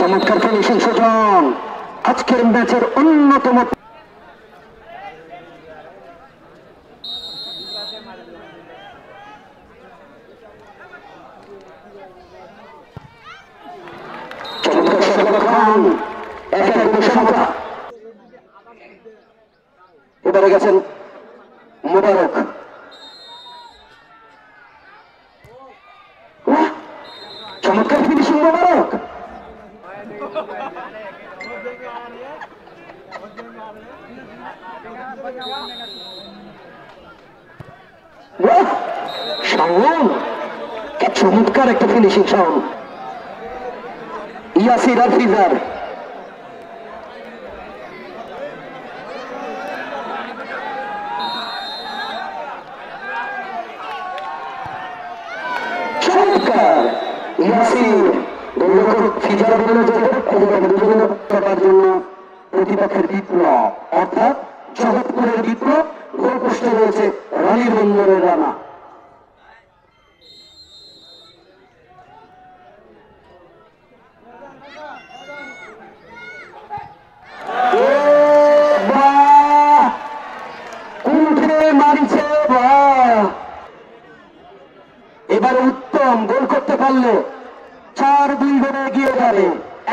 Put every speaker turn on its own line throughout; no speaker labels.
চমৎকার ফিনিশিং সুজন আজকের ম্যাচের অন্যতম এবারে গেছেন মোবারক চমৎকার ফিনিশিং মোবারক শাওন চমৎকার একটা ফিনিশিং শাওন ইয়াসির আর ফিজার চমৎকার ইয়াসির ফিজার বলে যে করার জন্য প্রতিপক্ষের বিপ্লব অর্থাৎ জগৎপুরের বিপ্লব গোল পোস্টে রয়েছে রানী বন্দরের রানা এবারে উত্তম গোল করতে পারলে 4-2 গোলে এগিয়ে যাবে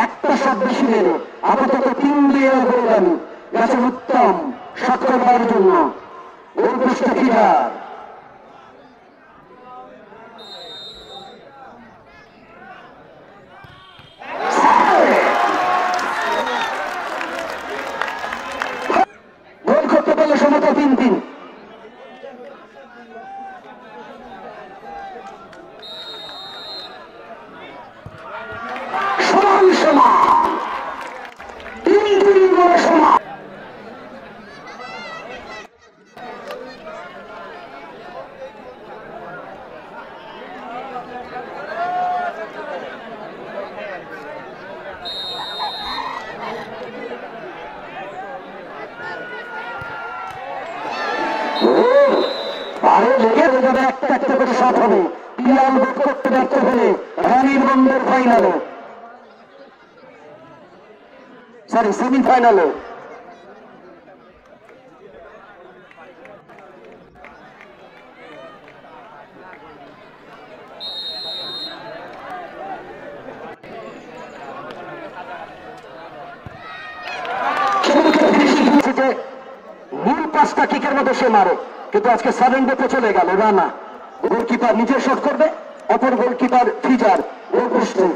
একটা শট বেশি মেরে আপাতত 3-2 গোলগামী গেছেন উত্তম শট করবার জন্য গোল পোস্টে ফিজার গোল করতে পারলে সমতা 3-3 একটা একটা করে শট হবে পিয়াল গোল করতে ব্যর্থ হলে রানীর বন্দর ফাইনালে সেমিফাইনালে মূল 5টা কিকের মধ্যে সে মারে কিন্তু আজকে 7 ডেতে চলে গেল রানা গোলকিপার নিজে শট করবে অপর গোলকিপার ফিজার গোল পোস্টে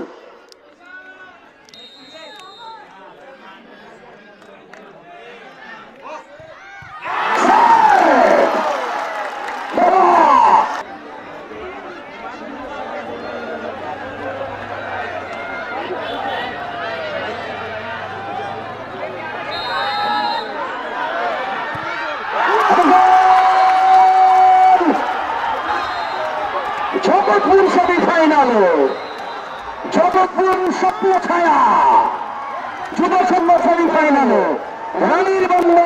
জগৎপুর সেমিফাইনালে জগৎপুর স্বপ্ন ছায়া যুব সংঘ সেমিফাইনালে রানীর বন্দর